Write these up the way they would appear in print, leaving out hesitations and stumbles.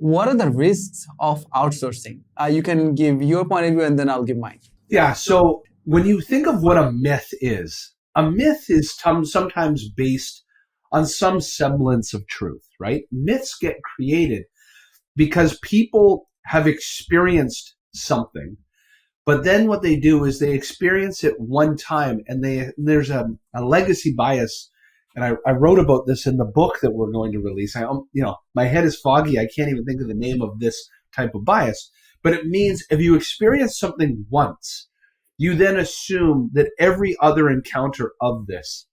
what are the risks of outsourcing? You can give your point of view and then I'll give mine. Yeah. So when you think of what a myth is sometimes based on some semblance of truth, right? Myths get created because people have experienced something, but then what they do is they experience it one time, and there's a legacy bias. And I wrote about this in the book that we're going to release. My head is foggy. I can't even think of the name of this type of bias, but it means if you experience something once, you then assume that every other encounter of this,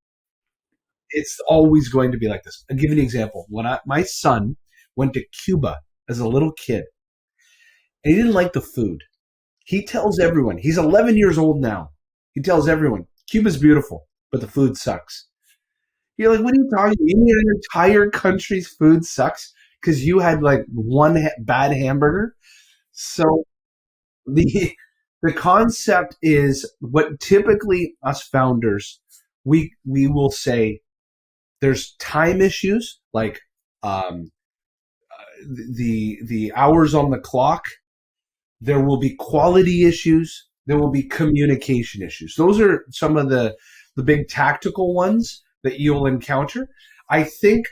it's always going to be like this. I'll give you an example. When my son went to Cuba as a little kid, and he didn't like the food. He tells everyone, he's 11 years old now. He tells everyone, Cuba's beautiful, but the food sucks. You're like, what are you talking about? You mean an entire country's food sucks because you had like one bad hamburger? So the concept is what typically us founders, we will say there's time issues, like the hours on the clock. There will be quality issues. There will be communication issues. Those are some of the big tactical ones that you'll encounter. I think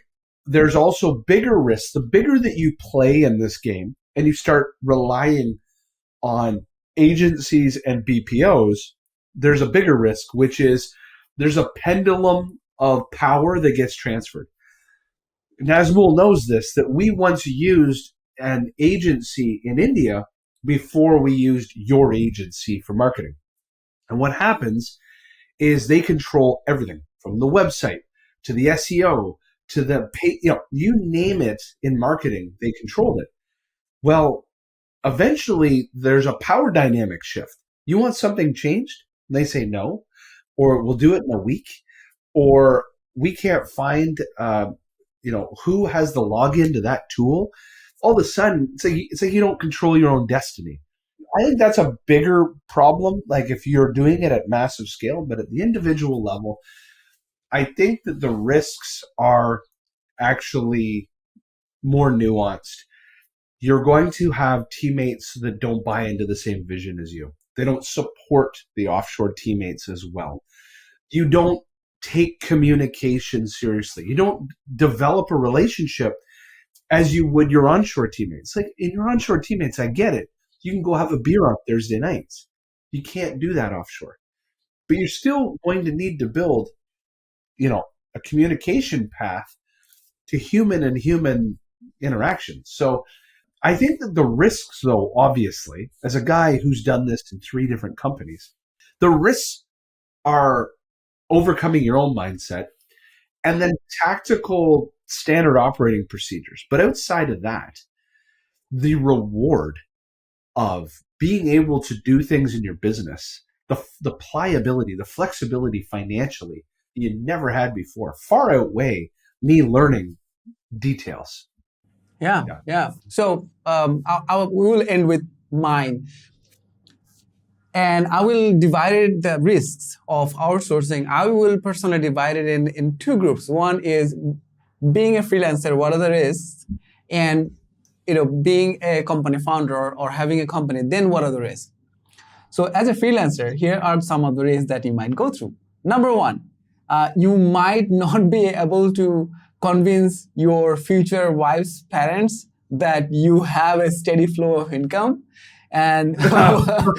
there's also bigger risks. The bigger that you play in this game and you start relying on agencies and BPOs, there's a bigger risk, which is there's a pendulum of power that gets transferred. Nazmul knows this, that we once used an agency in India before we used your agency for marketing. And what happens is they control everything from the website to the SEO to the pay, you name it in marketing, they controlled it. Well, eventually there's a power dynamic shift. You want something changed? And they say no, or we'll do it in a week, or we can't find, who has the login to that tool. All of a sudden, it's like you don't control your own destiny. I think that's a bigger problem, like if you're doing it at massive scale, but at the individual level, I think that the risks are actually more nuanced. You're going to have teammates that don't buy into the same vision as you. They don't support the offshore teammates as well. You don't take communication seriously. You don't develop a relationship as you would your onshore teammates. Like in your onshore teammates, I get it. You can go have a beer on Thursday nights. You can't do that offshore. But you're still going to need to build, a communication path to human and human interaction. So I think that the risks, though, obviously, as a guy who's done this in 3 different companies, the risks are overcoming your own mindset and then tactical standard operating procedures. But outside of that, the reward of being able to do things in your business, the pliability, the flexibility financially that you never had before, far outweigh me learning details. Yeah. So we will end with mine. And I will divide the risks of outsourcing. I will personally divide it in 2 groups. One is being a freelancer, what are the risks? And being a company founder or having a company, then what are the risks? So as a freelancer, here are some of the risks that you might go through. Number 1, you might not be able to convince your future wife's parents that you have a steady flow of income. And I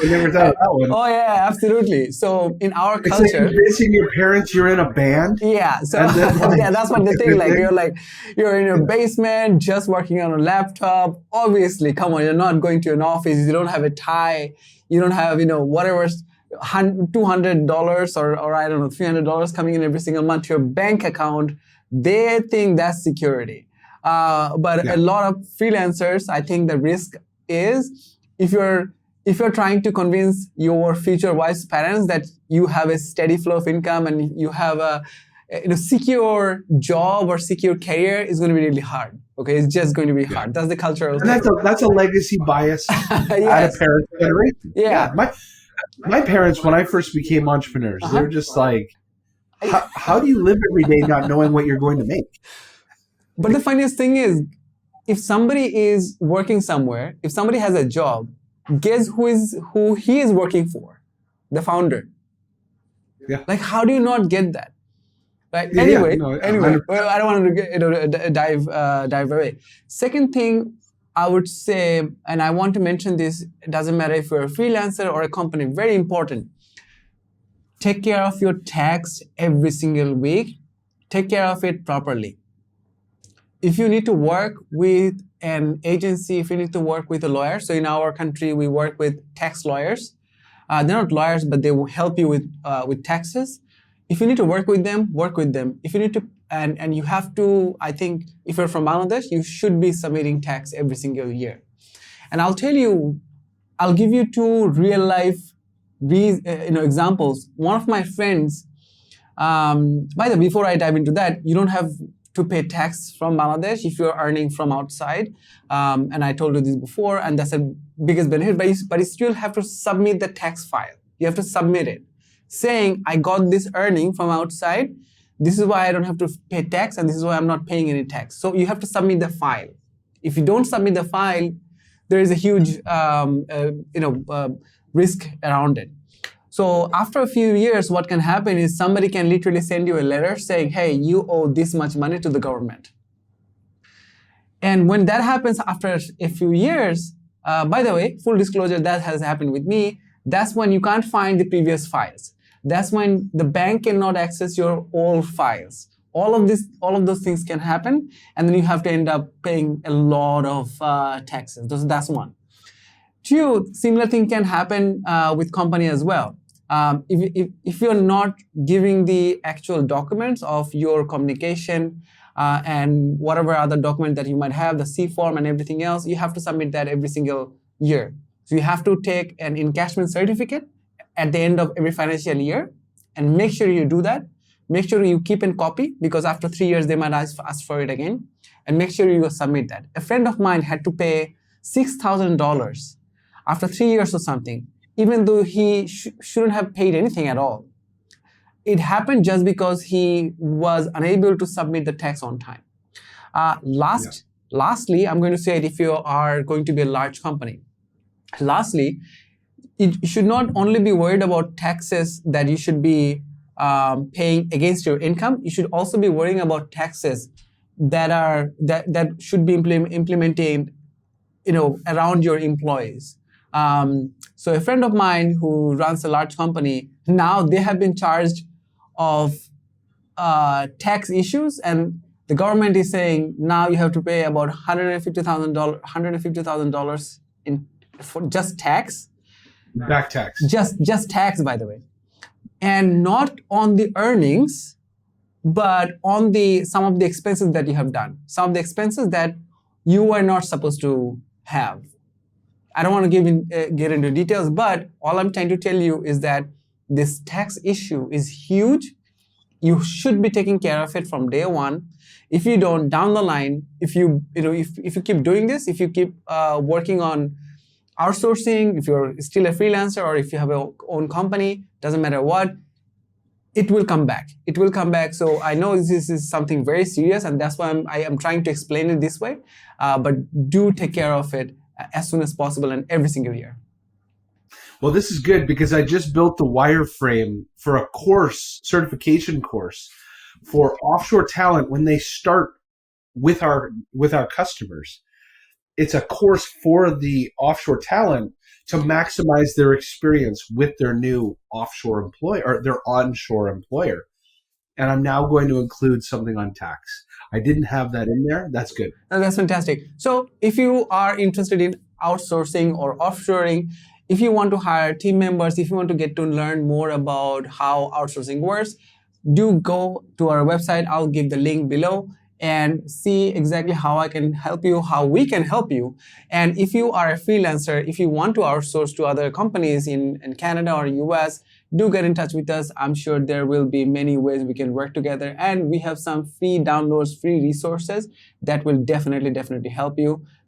never thought of that one. Oh yeah, absolutely. So in our culture, it's like convincing your parents you're in a band. Yeah. So yeah, that's what they think. You're in your basement, just working on a laptop. Obviously, come on, you're not going to an office. You don't have a tie. You don't have whatever $200 or I don't know $300 coming in every single month to your bank account. They think that's security. But a lot of freelancers, I think the risk is, if you're trying to convince your future wife's parents that you have a steady flow of income and you have a secure job or secure career, is going to be really hard. Okay, it's just going to be hard. That's the cultural. And that's a legacy bias Yes. At a parent generation. Yeah. My parents, when I first became entrepreneurs, they're just like, how do you live every day not knowing what you're going to make? But the funniest thing is, if somebody is working somewhere, if somebody has a job, guess who he is working for? The founder. Yeah. Like, how do you not get that? Right. Yeah, Anyway, no, anyway. 100%. Well, I don't want to dive away. Second thing I would say, and I want to mention this. It doesn't matter if you're a freelancer or a company. Very important. Take care of your tax every single week. Take care of it properly. If you need to work with an agency, if you need to work with a lawyer, so in our country we work with tax lawyers. They're not lawyers, but they will help you with taxes. If you need to work with them, work with them. If you need to, and you have to, I think, if you're from Bangladesh, you should be submitting tax every single year. And I'll tell you, I'll give you two real life examples. One of my friends, by the way, before I dive into that, you don't have to pay tax from Bangladesh if you're earning from outside. And I told you this before, and that's the biggest benefit, but you still have to submit the tax file. You have to submit it, saying, I got this earning from outside. This is why I don't have to pay tax, and this is why I'm not paying any tax. So you have to submit the file. If you don't submit the file, there is a huge risk around it. So after a few years, what can happen is somebody can literally send you a letter saying, hey, you owe this much money to the government. And when that happens after a few years, by the way, full disclosure, that has happened with me. That's when you can't find the previous files. That's when the bank cannot access your old files. All of those things can happen, and then you have to end up paying a lot of taxes. That's one. Two, similar thing can happen with company as well. If you're not giving the actual documents of your communication and whatever other document that you might have, the C form and everything else, you have to submit that every single year. So you have to take an encashment certificate at the end of every financial year, and make sure you do that. Make sure you keep in copy, because after 3 years they might ask for it again, and make sure you submit that. A friend of mine had to pay $6,000 after 3 years or something, even though he shouldn't have paid anything at all. It happened just because he was unable to submit the tax on time. Lastly, I'm going to say it if you are going to be a large company. Lastly, you should not only be worried about taxes that you should be paying against your income. You should also be worrying about taxes that should be implemented, around your employees. So a friend of mine who runs a large company, now they have been charged of tax issues, and the government is saying now you have to pay about $150,000 for just tax. Back tax. Just tax, by the way. And not on the earnings, but on some of the expenses that you have done. Some of the expenses that you are not supposed to have. I don't want to get into details, but all I'm trying to tell you is that this tax issue is huge. You should be taking care of it from day one. If you don't, down the line, if you keep doing this, if you keep working on outsourcing, if you're still a freelancer, or if you have your own company, doesn't matter what, it will come back. It will come back. So I know this is something very serious, and that's why I am trying to explain it this way. But do take care of it as soon as possible and every single year. Well, this is good because I just built the wireframe for a certification course for offshore talent when they start with our customers. It's a course for the offshore talent to maximize their experience with their new offshore employer or their onshore employer. And I'm now going to include something on tax. I didn't have that in there. That's good. Oh, that's fantastic. So if you are interested in outsourcing or offshoring, if you want to hire team members, if you want to get to learn more about how outsourcing works, do go to our website. I'll give the link below and see exactly how I can help you, how we can help you. And if you are a freelancer, if you want to outsource to other companies in Canada or US, do get in touch with us. I'm sure there will be many ways we can work together. And we have some free downloads, free resources that will definitely help you.